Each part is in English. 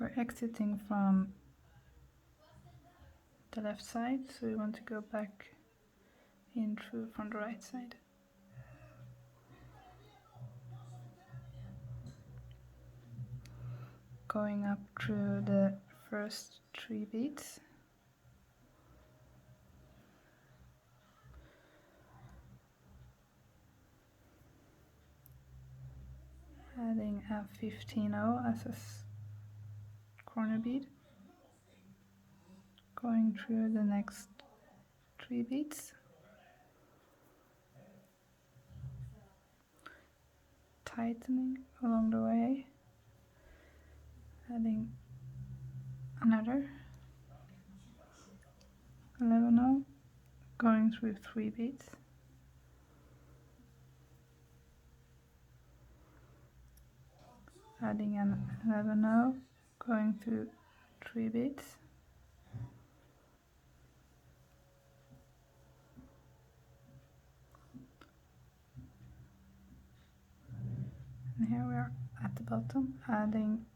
we're exiting from the left side, so we want to go back in through from the right side. Going up through the first 3 beads. Adding a 15-0 as a corner bead. Going through the next 3 beads. Tightening along the way. Adding another 11-0. Going through 3 beads. Adding an 11-0. Going through 3 beads. And here we are at the bottom, adding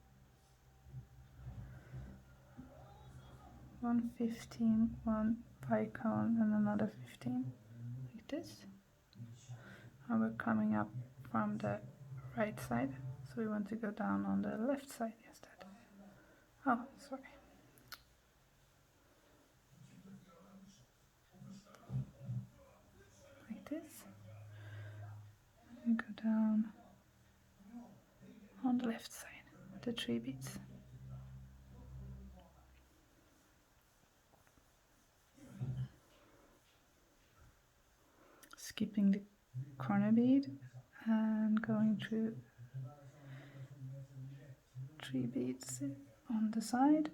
1 15, 1 bicone and another 15, like this. And we're coming up from the right side, so we want to go down on the left side instead. Oh, sorry. Like this. We go down on the left side, the 3 beads. Skipping the corner bead and going through 3 beads on the side.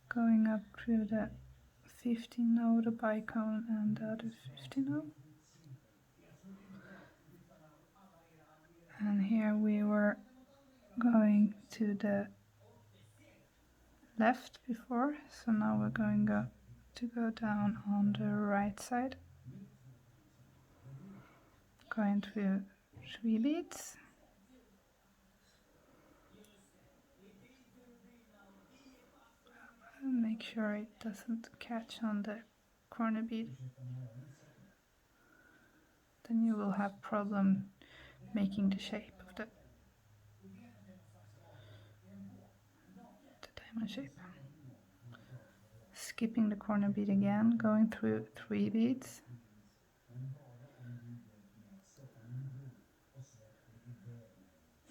Going up through the 15-0, the bicone, and the other 15-0. And here we were going to the left before, so now we're going to go down on the right side. Going through 3 beads. Make sure it doesn't catch on the corner bead. Then you will have problem making the shape of the diamond shape. Skipping the corner bead again, going through 3 beads.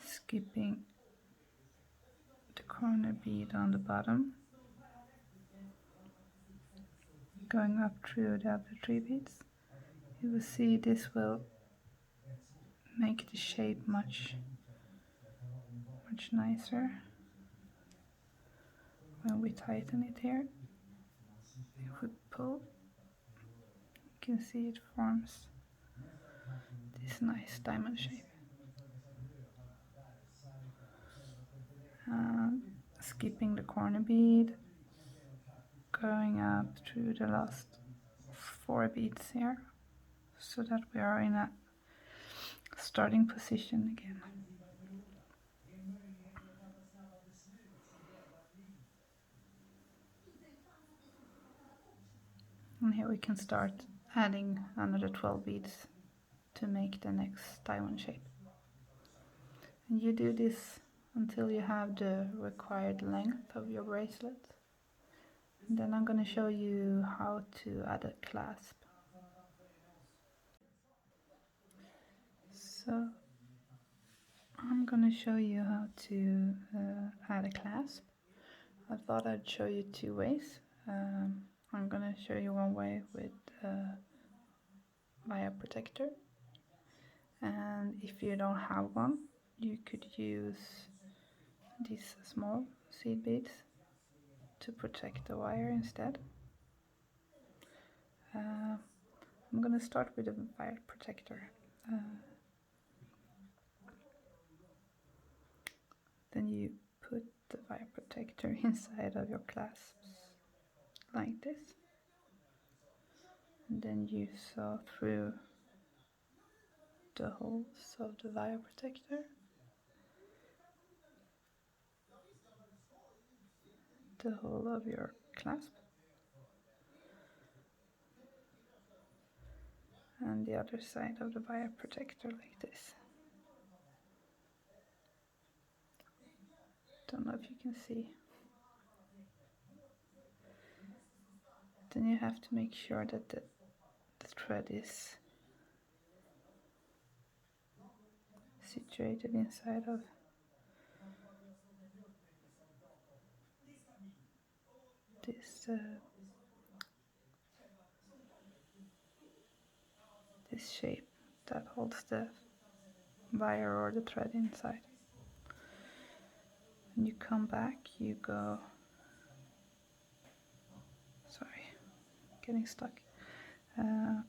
Skipping the corner bead on the bottom. Going up through the other 3 beads. You will see this will make the shape much nicer when we tighten it here. If we pull, you can see it forms this nice diamond shape. Skipping the corner bead, going up through the last 4 beads here, so that we are in a starting position again. And here we can start adding another 12 beads to make the next diamond shape. And you do this until you have the required length of your bracelet. And then I'm going to show you how to add a clasp. So I'm going to show you how to add a clasp. I thought I'd show you 2 ways. I'm going to show you one way with wire protector, and if you don't have one, you could use these small seed beads to protect the wire instead. I'm going to start with a wire protector. Then you put the wire protector inside of your clasps like this, and then you sew through the holes of the wire protector, the hole of your clasp, and the other side of the wire protector like this. Don't know if you can see. Then you have to make sure that the thread is situated inside of this shape that holds the wire or the thread inside. When you come back, you go, sorry, getting stuck. You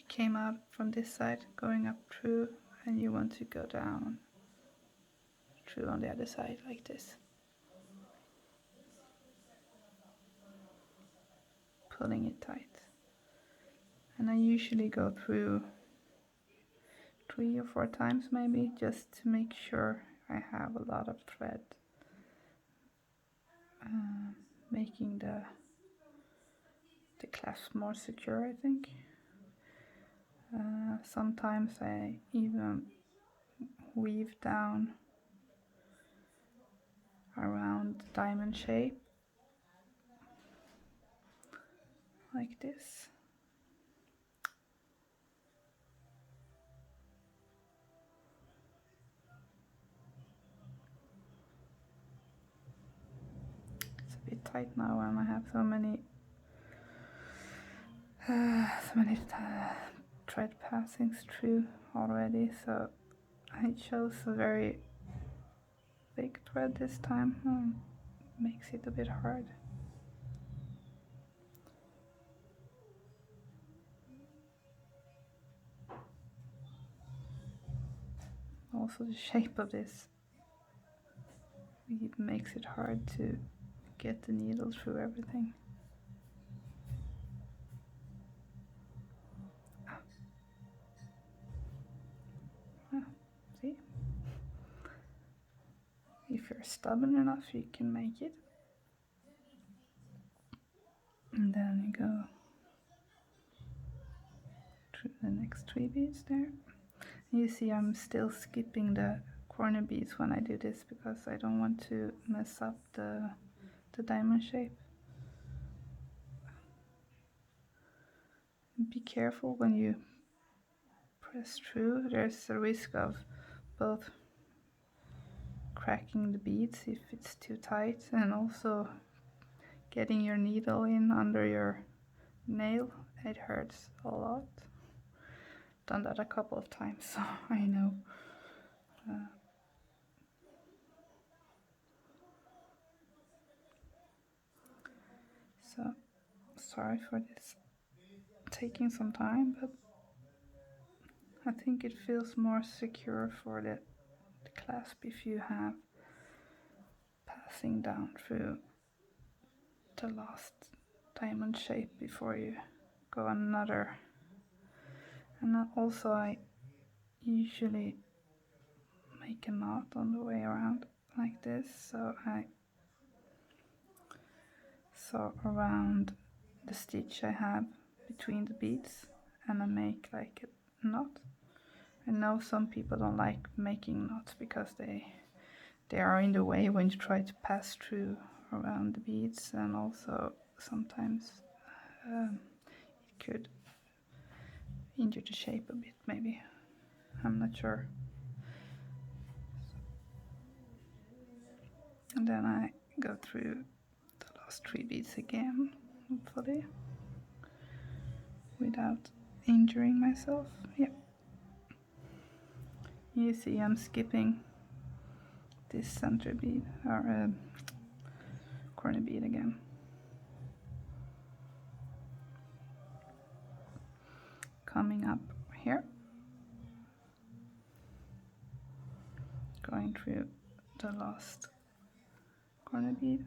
came out from this side, going up through, and you want to go down through on the other side like this. Pulling it tight. And I usually go through 3 or 4 times maybe, just to make sure I have a lot of thread, making the clasp more secure, I think. Sometimes I even weave down around the diamond shape like this. It's a bit tight now when I have so many thread passings through already, so I chose a very big thread this time. Makes it a bit hard. Also the shape of this, it makes it hard to get the needle through everything. See? If you're stubborn enough, you can make it. And then you go through the next 3 beads there. You see I'm still skipping the corner beads when I do this because I don't want to mess up the diamond shape. Be careful when you press through. There's a risk of both cracking the beads if it's too tight, and also getting your needle in under your nail. It hurts a lot. Done that a couple of times, so I know. So sorry for this taking some time, but I think it feels more secure for the clasp if you have passing down through the last diamond shape before you go another. And also I usually make a knot on the way around like this, so around the stitch I have between the beads, and I make like a knot. I know some people don't like making knots because they are in the way when you try to pass through around the beads, and also sometimes it could injure the shape a bit, maybe. I'm not sure. And then I go through the last 3 beads again, hopefully, without injuring myself. Yep. You see I'm skipping this center bead, or corner bead again. Coming up here, going through the last corner bead,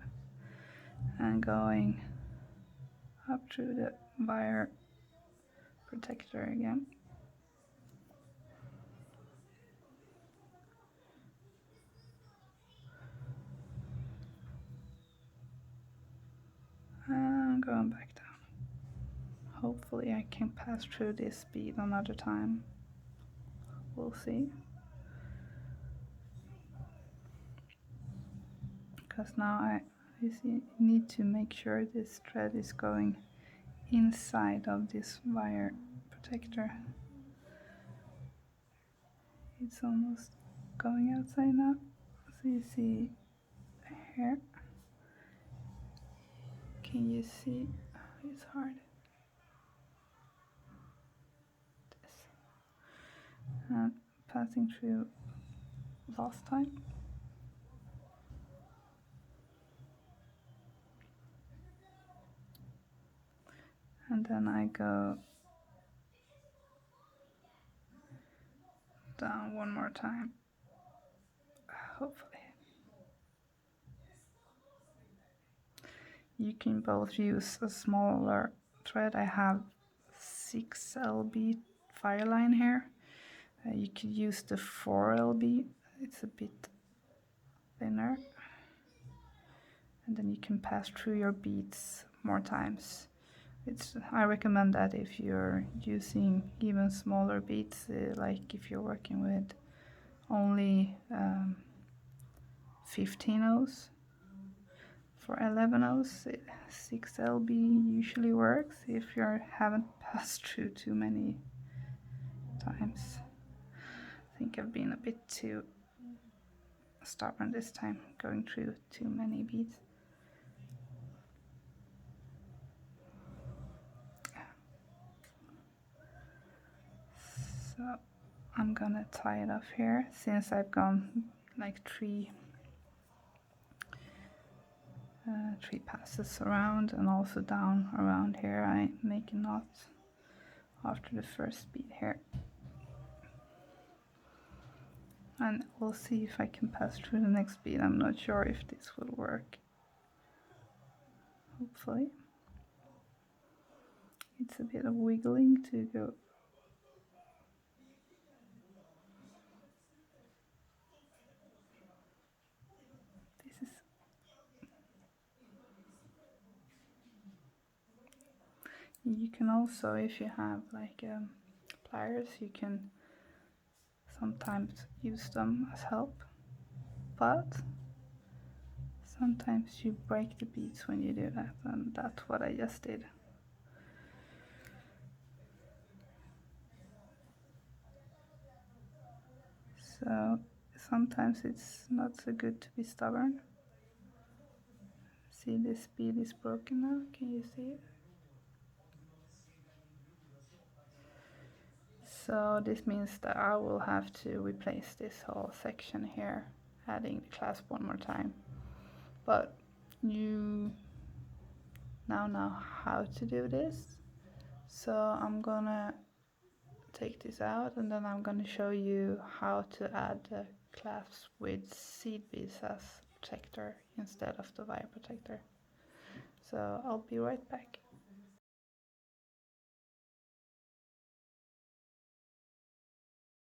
and going up through the wire protector again. going back down. Hopefully I can pass through this bead another time. We'll see. Because now you need to make sure this thread is going inside of this wire protector. It's almost going outside now. So you see here. Can you see? It's hard. This. And passing through last time. And then I go down one more time. Hopefully. You can both use a smaller thread. I have 6 lb fire line here. You could use the 4 lb. It's a bit thinner. And then you can pass through your beads more times. I recommend that if you're using even smaller beads, like if you're working with only 15 O's. For 11 O's, 6 lb usually works if you haven't passed through too many times. I think I've been a bit too stubborn this time, going through too many beads. So I'm gonna tie it off here, since I've gone like three passes around and also down around here. I make a knot after the first bead here, and we'll see if I can pass through the next bead. I'm not sure if this will work. Hopefully. It's a bit of wiggling to go. This is. You can also, if you have like pliers, you can sometimes use them as help, but sometimes you break the beads when you do that, and that's what I just did. So sometimes it's not so good to be stubborn. See, this bead is broken now, can you see it? So this means that I will have to replace this whole section here, adding the clasp one more time. But you now know how to do this. So I'm gonna take this out, and then I'm gonna show you how to add the clasp with seed beads as protector instead of the wire protector. So I'll be right back.